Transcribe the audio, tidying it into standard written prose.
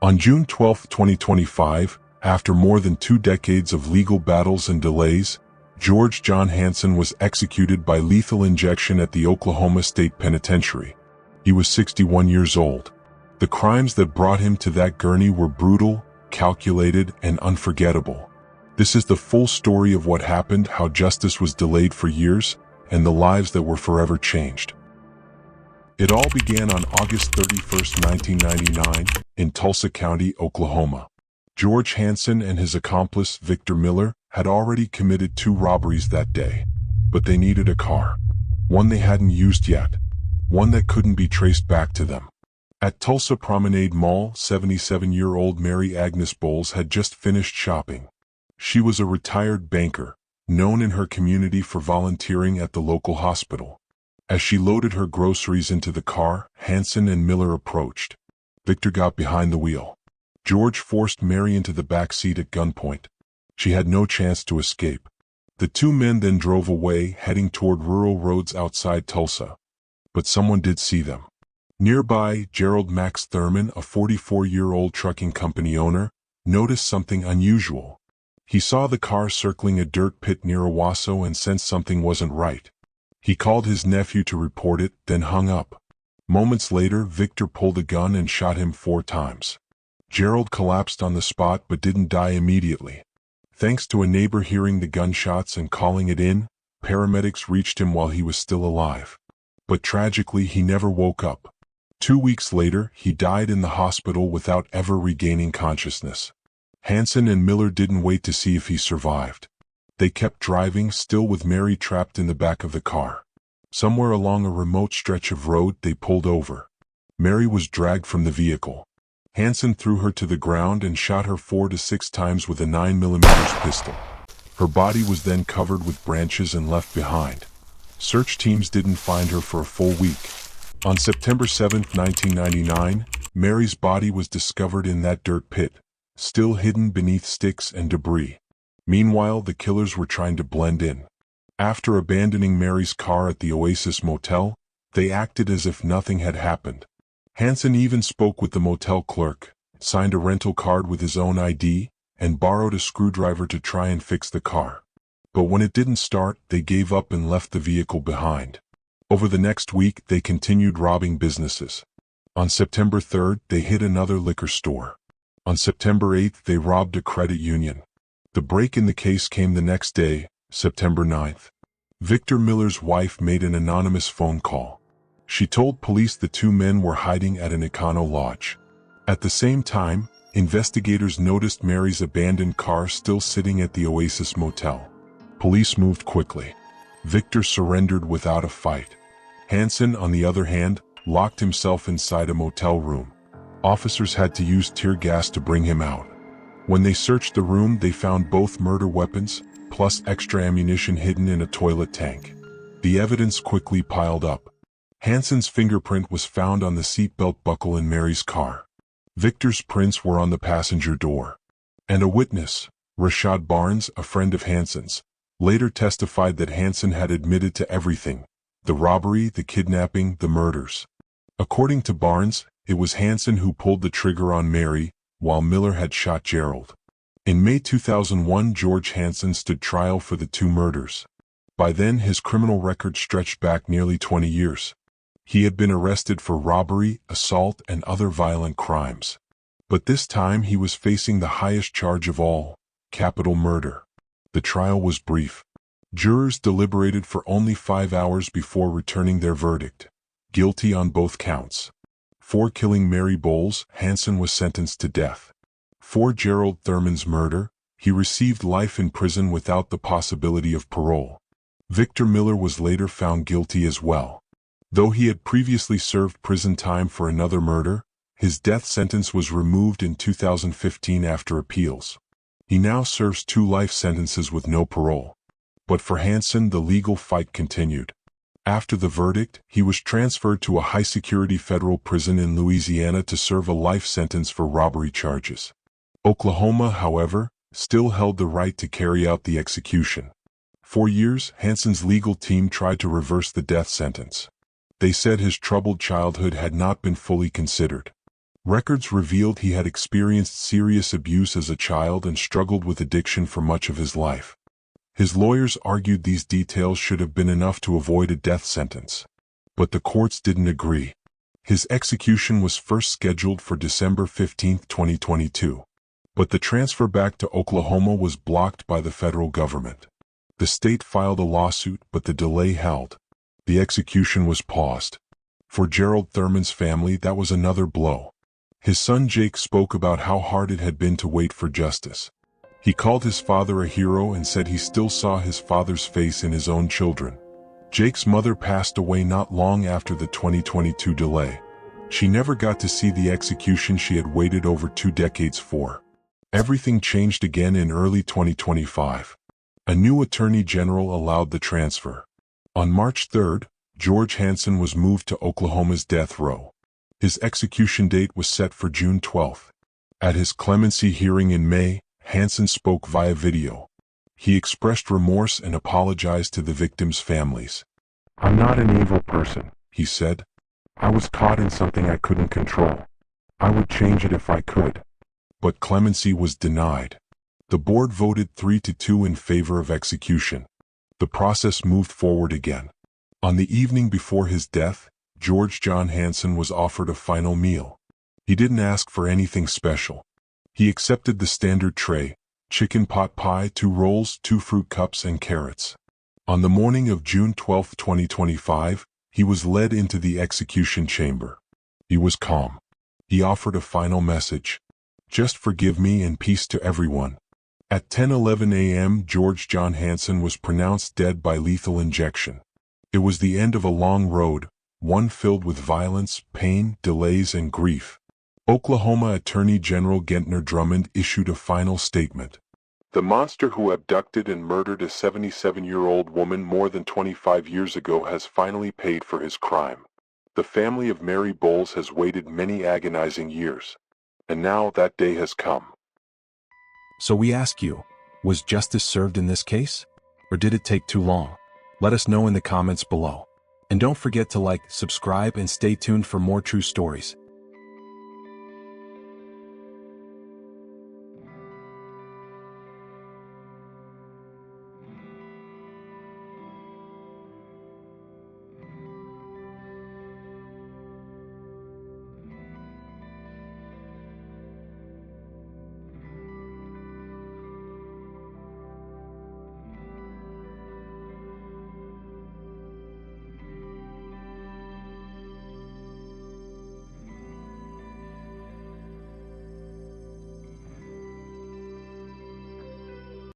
On June 12, 2025, after more than 2 decades of legal battles and delays, John Hanson was executed by lethal injection at the Oklahoma State Penitentiary. He was 61 years old. The crimes that brought him to that gurney were brutal, calculated, and unforgettable. This is the full story of what happened, how justice was delayed for years, and the lives that were forever changed. It all began on August 31, 1999, in Tulsa County, Oklahoma. George Hanson and his accomplice, Victor Miller, had already committed 2 robberies that day. But they needed a car. One they hadn't used yet. One that couldn't be traced back to them. At Tulsa Promenade Mall, 77-year-old Mary Agnes Bowles had just finished shopping. She was a retired banker, known in her community for volunteering at the local hospital. As she loaded her groceries into the car, Hanson and Miller approached. Victor got behind the wheel. George forced Mary into the back seat at gunpoint. She had no chance to escape. The 2 men then drove away, heading toward rural roads outside Tulsa. But someone did see them. Nearby, Jerald Thurman, a 44-year-old trucking company owner, noticed something unusual. He saw the car circling a dirt pit near Owasso and sensed something wasn't right. He called his nephew to report it, then hung up. Moments later, Victor pulled a gun and shot him 4 times. Jerald collapsed on the spot but didn't die immediately. Thanks to a neighbor hearing the gunshots and calling it in, paramedics reached him while he was still alive. But tragically, he never woke up. 2 weeks later, he died in the hospital without ever regaining consciousness. Hanson and Miller didn't wait to see if he survived. They kept driving, still with Mary trapped in the back of the car. Somewhere along a remote stretch of road, they pulled over. Mary was dragged from the vehicle. Hanson threw her to the ground and shot her 4 to 6 times with a 9mm pistol. Her body was then covered with branches and left behind. Search teams didn't find her for a full week. On September 7, 1999, Mary's body was discovered in that dirt pit, still hidden beneath sticks and debris. Meanwhile, the killers were trying to blend in. After abandoning Mary's car at the Oasis Motel, they acted as if nothing had happened. Hanson even spoke with the motel clerk, signed a rental card with his own ID, and borrowed a screwdriver to try and fix the car. But when it didn't start, they gave up and left the vehicle behind. Over the next week, they continued robbing businesses. On September 3rd, they hit another liquor store. On September 8th, they robbed a credit union. The break in the case came the next day, September 9th. Victor Miller's wife made an anonymous phone call. She told police the 2 men were hiding at an Econo lodge. At the same time, investigators noticed Mary's abandoned car still sitting at the Oasis Motel. Police moved quickly. Victor surrendered without a fight. Hanson, on the other hand, locked himself inside a motel room. Officers had to use tear gas to bring him out. When they searched the room, they found both murder weapons, plus extra ammunition hidden in a toilet tank. The evidence quickly piled up. Hanson's fingerprint was found on the seatbelt buckle in Mary's car. Victor's prints were on the passenger door. And a witness, Rashad Barnes, a friend of Hanson's, later testified that Hanson had admitted to everything: the robbery, the kidnapping, the murders. According to Barnes, it was Hanson who pulled the trigger on Mary, while Miller had shot Jerald. In May 2001, George Hanson stood trial for the 2 murders. By then, his criminal record stretched back nearly 20 years. He had been arrested for robbery, assault, and other violent crimes. But this time he was facing the highest charge of all: capital murder. The trial was brief. Jurors deliberated for only 5 hours before returning their verdict: guilty on both counts. For killing Mary Bowles, Hanson was sentenced to death. For Jerald Thurman's murder, he received life in prison without the possibility of parole. Victor Miller was later found guilty as well. Though he had previously served prison time for another murder, his death sentence was removed in 2015 after appeals. He now serves 2 life sentences with no parole. But for Hanson, the legal fight continued. After the verdict, he was transferred to a high-security federal prison in Louisiana to serve a life sentence for robbery charges. Oklahoma, however, still held the right to carry out the execution. For years, Hanson's legal team tried to reverse the death sentence. They said his troubled childhood had not been fully considered. Records revealed he had experienced serious abuse as a child and struggled with addiction for much of his life. His lawyers argued these details should have been enough to avoid a death sentence. But the courts didn't agree. His execution was first scheduled for December 15, 2022. But the transfer back to Oklahoma was blocked by the federal government. The state filed a lawsuit, but the delay held. The execution was paused. For Jerald Thurman's family, that was another blow. His son Jake spoke about how hard it had been to wait for justice. He called his father a hero and said he still saw his father's face in his own children. Jake's mother passed away not long after the 2022 delay. She never got to see the execution she had waited over 2 decades for. Everything changed again in early 2025. A new attorney general allowed the transfer. On March 3, John Hanson was moved to Oklahoma's death row. His execution date was set for June 12. At his clemency hearing in May, Hanson spoke via video. He expressed remorse and apologized to the victims' families. "I'm not an evil person," he said. "I was caught in something I couldn't control. I would change it if I could." But clemency was denied. The board voted 3-2 in favor of execution. The process moved forward again. On the evening before his death, John Hanson was offered a final meal. He didn't ask for anything special. He accepted the standard tray: chicken pot pie, 2 rolls, 2 fruit cups, and carrots. On the morning of June 12, 2025, he was led into the execution chamber. He was calm. He offered a final message: "Just forgive me and peace to everyone." At 10:11 a.m., John Hanson was pronounced dead by lethal injection. It was the end of a long road, one filled with violence, pain, delays, and grief. Oklahoma Attorney General Gentner Drummond issued a final statement. "The monster who abducted and murdered a 77-year-old woman more than 25 years ago has finally paid for his crime. The family of Mary Bowles has waited many agonizing years. And now that day has come." So we ask you, was justice served in this case? Or did it take too long? Let us know in the comments below. And don't forget to like, subscribe, and stay tuned for more true stories.